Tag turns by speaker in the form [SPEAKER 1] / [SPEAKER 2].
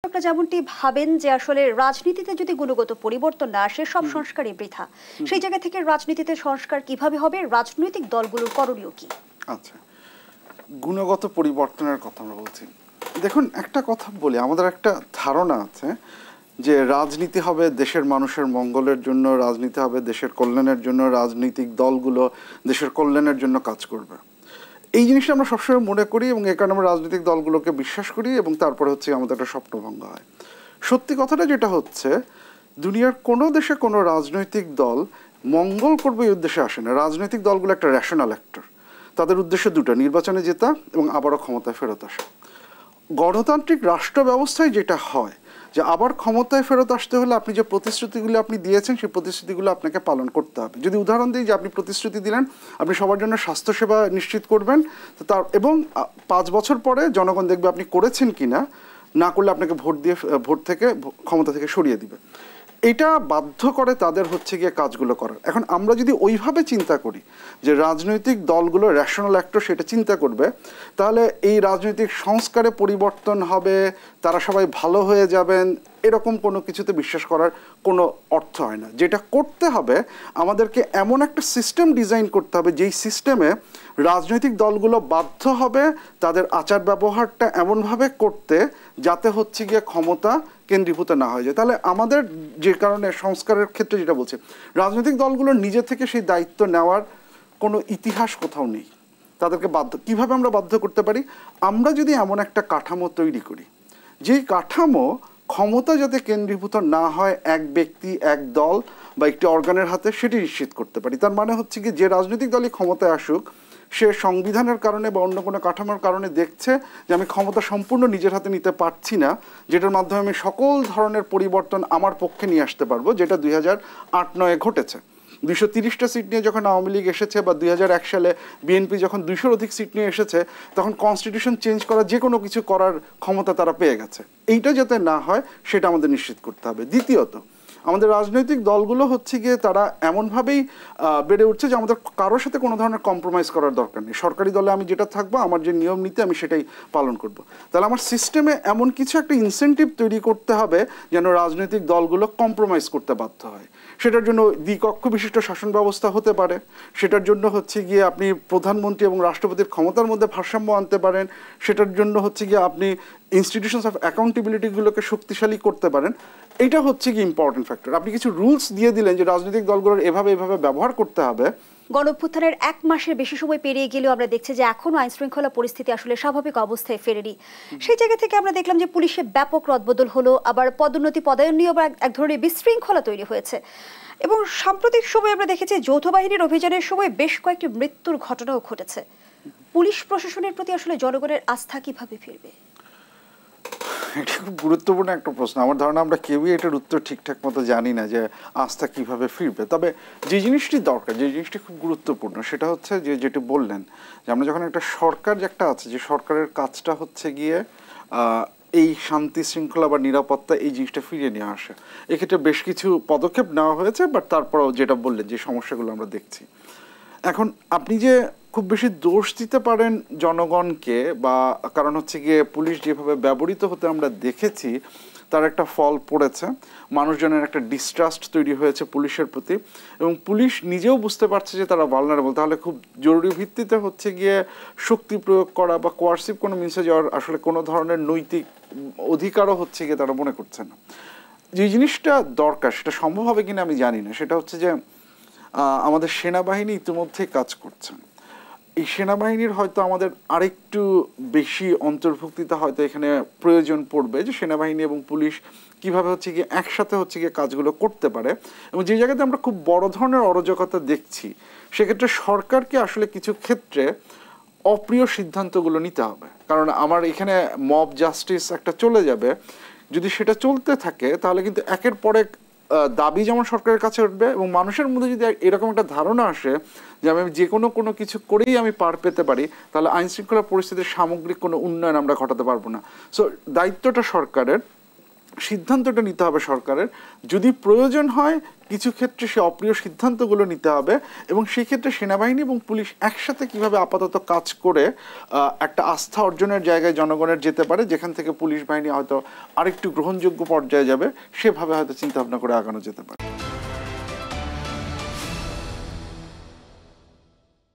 [SPEAKER 1] বিশ্লেষকরা যেমনটি ভাবেন যে আসলে রাজনীতিতে যদি গুণগত পরিবর্তন না আসে সব সংস্কারই বৃথা, সেই জায়গা থেকে রাজনীতিতে সংস্কার কিভাবে হবে, রাজনৈতিক দলগুলোর করণীয় কি?
[SPEAKER 2] আচ্ছা, গুণগত পরিবর্তনের কথা আমরা বলছি। দেখুন, একটা কথা বলি, আমাদের একটা ধারণা আছে যে রাজনীতি হবে দেশের মানুষের মঙ্গলের জন্য, রাজনীতি হবে দেশের কল্যাণের জন্য, রাজনৈতিক দলগুলো দেশের কল্যাণের জন্য কাজ করবে। এই জিনিসটা আমরা সবসময় মনে করি এবং এই কারণে আমরা রাজনৈতিক দলগুলোকে বিশ্বাস করি এবং তারপরে হচ্ছে আমাদের একটা স্বপ্নভঙ্গ হয়। সত্যি কথাটা যেটা হচ্ছে, দুনিয়ার কোনো দেশে কোনো রাজনৈতিক দল মঙ্গল করবে এই উদ্দেশ্যে আসে না। রাজনৈতিক দলগুলো একটা রেশনাল অ্যাক্টর, তাদের উদ্দেশ্য দুটো, নির্বাচনে জেতা এবং আবারও ক্ষমতায় ফেরত আসা। গণতান্ত্রিক রাষ্ট্র ব্যবস্থায় যেটা হয় যে আবার ক্ষমতায় ফেরত আসতে হলে আপনি যে প্রতিশ্রুতিগুলো আপনি দিয়েছেন সেই প্রতিশ্রুতিগুলো আপনাকে পালন করতে হবে। যদি উদাহরণ দিই যে আপনি প্রতিশ্রুতি দিলেন আপনি সবার জন্য স্বাস্থ্যসেবা নিশ্চিত করবেন, তো তার এবং 5 বছর পরে জনগণ দেখবে আপনি করেছেন কিনা, না করলে আপনাকে ভোট থেকে ক্ষমতা থেকে সরিয়ে দিবে। এটা বাধ্য করে তাদের হচ্ছে গিয়ে কাজগুলো করার। এখন আমরা যদি ওইভাবে চিন্তা করি যে রাজনৈতিক দলগুলো রেশনাল অ্যাক্টর সেটা চিন্তা করবে, তাহলে এই রাজনৈতিক সংস্কারে পরিবর্তন হবে, তারা সবাই ভালো হয়ে যাবেন, এরকম কোনো কিছুতে বিশ্বাস করার কোনো অর্থ হয় না। যেটা করতে হবে, আমাদেরকে এমন একটা সিস্টেম ডিজাইন করতে হবে যেই সিস্টেমে রাজনৈতিক দলগুলো বাধ্য হবে তাদের আচার ব্যবহারটা এমনভাবে করতে যাতে হচ্ছে গিয়ে ক্ষমতা কেন্দ্রীভূত না হয়ে যায়। তাহলে আমাদের যে কারণে সংস্কারের ক্ষেত্রে যেটা বলছে, রাজনৈতিক দলগুলোর নিজে থেকে সেই দায়িত্ব নেওয়ার কোনো ইতিহাস কোথাও নেই। তাদেরকে কিভাবে আমরা বাধ্য করতে পারি? আমরা যদি এমন একটা কাঠামো তৈরি করি যেই কাঠামো ক্ষমতা যাতে কেন্দ্রীভূত না হয় এক ব্যক্তি, এক দল বা একটি অর্গানের হাতে, সেটি নিশ্চিত করতে পারি। তার মানে হচ্ছে কি, যে রাজনৈতিক দলই ক্ষমতায় আসুক, সে সংবিধানের কারণে বা অন্য কোনো কাঠামোর কারণে দেখছে যে আমি ক্ষমতা সম্পূর্ণ নিজের হাতে নিতে পারছি না, যেটার মাধ্যমে আমি সকল ধরনের পরিবর্তন আমার পক্ষে নিয়ে আসতে পারবো, যেটা 2008-9 ঘটেছে। 230টা সিট নিয়ে যখন আওয়ামী লীগ এসেছে বা 2001 সালে বিএনপি যখন 200-র অধিক সিট নিয়ে এসেছে, তখন কনস্টিটিউশন চেঞ্জ করা, যে কোনো কিছু করার ক্ষমতা তারা পেয়ে গেছে। এইটা যাতে না হয় সেটা আমাদের নিশ্চিত করতে হবে। দ্বিতীয়ত, আমাদের রাজনৈতিক দলগুলো হচ্ছে গিয়ে তারা এমনভাবেই বেড়ে উঠছে যে আমাদের কারোর সাথে কোনো ধরনের কম্প্রোমাইজ করার দরকার নেই। সরকারি দলে আমি যেটা থাকবো, আমার যে নিয়ম নীতি আমি সেটাই পালন করব। তাহলে আমার সিস্টেমে এমন কিছু একটা ইনসেন্টিভ তৈরি করতে হবে যেন রাজনৈতিক দলগুলো কম্প্রোমাইজ করতে বাধ্য হয়। সেটার জন্য দ্বিকক্ষ বিশিষ্ট শাসন ব্যবস্থা হতে পারে, সেটার জন্য হচ্ছে গিয়ে আপনি প্রধানমন্ত্রী এবং রাষ্ট্রপতির ক্ষমতার মধ্যে ভারসাম্য আনতে পারেন, সেটার জন্য হচ্ছে গিয়ে আপনি ইনস্টিটিউশনস অফ অ্যাকাউন্টেবিলিটিগুলোকে শক্তিশালী করতে পারেন। এইটা হচ্ছে কি ইম্পর্টেন্ট ফ্যাক্টর। আপনি কিছু রুলস দিয়ে দিলেন যে রাজনৈতিক দলগুলোর এভাবে ব্যবহার করতে হবে।
[SPEAKER 1] গণঅভ্যুত্থানের 1 মাসের বেশি সময় পেরিয়ে গেলেও আমরা দেখছি যে এখনো আইন শৃঙ্খলা পরিস্থিতি আসলে স্বাভাবিক অবস্থায় ফেরেনি। সেই জায়গা থেকে আমরা দেখলাম যে পুলিশের ব্যাপক রদবদল হলো, আবার পদোন্নতি পদায়ন নিয়েও এক ধরনের বিশৃঙ্খলা তৈরি হয়েছে। এবং সাম্প্রতিক সময়ে আমরা দেখেছি যৌথ বাহিনীর অভিযানের সময় বেশ কয়েকটি মৃত্যুর ঘটনাও ঘটেছে। পুলিশ প্রশাসনের প্রতি আসলে জনগণের আস্থা কিভাবে ফিরবে?
[SPEAKER 2] এটা খুব গুরুত্বপূর্ণ একটা প্রশ্ন। আমার ধারণা আমরা কেউই এটার উত্তর ঠিকঠাক মতো জানি না যে আস্থা কিভাবে ফিরবে। তবে যে জিনিসটি দরকার, যে জিনিসটি খুব গুরুত্বপূর্ণ, সেটা হচ্ছে যে যেটা বললেন যে আমরা যখন একটা সরকার যে একটা আছে, যে সরকারের কাজটা হচ্ছে গিয়ে এই শান্তি শৃঙ্খলা বা নিরাপত্তা এই জিনিসটা ফিরিয়ে নিয়ে আসে। এক্ষেত্রে বেশ কিছু পদক্ষেপ নেওয়া হয়েছে, বাট তারপরেও যেটা বললেন যে সমস্যাগুলো আমরা দেখছি। এখন আপনি যে খুব বেশি দোষ দিতে পারেন জনগণকে, বা কারণ হচ্ছে গিয়ে পুলিশ যেভাবে ব্যবহৃত হতে আমরা দেখেছি তার একটা ফল পড়েছে, মানুষজনের একটা ডিস্ট্রাস্ট তৈরি হয়েছে পুলিশের প্রতি, এবং পুলিশ নিজেও বুঝতে পারছে যে তারা ভালনারেবল। তাহলে খুব জরুরি ভিত্তিতে হচ্ছে গিয়ে শক্তি প্রয়োগ করা বা কোয়ার্সিভ কোনো মিনসে যাওয়ার আসলে কোনো ধরনের নৈতিক অধিকারও হচ্ছে গিয়ে তারা মনে করছে না। যে জিনিসটা দরকার সেটা সম্ভব হবে কিনা আমি জানি না, সেটা হচ্ছে যে আমাদের সেনাবাহিনী ইতিমধ্যে কাজ করছেন। এই সেনাবাহিনীর হয়তো আমাদের আরেকটু বেশি অন্তর্ভুক্তিতা হয়তো এখানে প্রয়োজন পড়বে, যে সেনাবাহিনী এবং পুলিশ কিভাবে হচ্ছে গিয়ে একসাথে হচ্ছে গিয়ে কাজগুলো করতে পারে। এবং যে জায়গাতে আমরা খুব বড় ধরনের অরাজকতা দেখছি, সেক্ষেত্রে সরকারকে আসলে কিছু ক্ষেত্রে অপ্রিয় সিদ্ধান্তগুলো নিতে হবে। কারণ আমার এখানে মব জাস্টিস একটা চলে যাবে, যদি সেটা চলতে থাকে তাহলে কিন্তু একের পর এক দাবি যেমন সরকারের কাছে উঠবে, এবং মানুষের মধ্যে যদি এরকম একটা ধারণা আসে যে আমি যে কোনো কিছু করেই আমি পার পেতে পারি, তাহলে আইন শৃঙ্খলা পরিস্থিতির সামগ্রিক কোনো উন্নয়ন আমরা ঘটাতে পারবো না। সো দায়িত্বটা সরকারের সিদ্ধান্তটা নিতে হবে সরকারের। যদি প্রয়োজন হয় কিছু ক্ষেত্রে সে অপ্রিয় সিদ্ধান্তগুলো নিতে হবে, এবং সেই ক্ষেত্রে সেনাবাহিনী এবং পুলিশ একসাথে কিভাবে আপাতত কাজ করে একটা আস্থা অর্জনের জায়গায় জনগণের যেতে পারে, যেখান থেকে পুলিশ বাহিনী হয়তো আরেকটু গ্রহণযোগ্য পর্যায়ে যাবে, সেভাবে হয়তো চিন্তা ভাবনা করে আগানো যেতে পারে।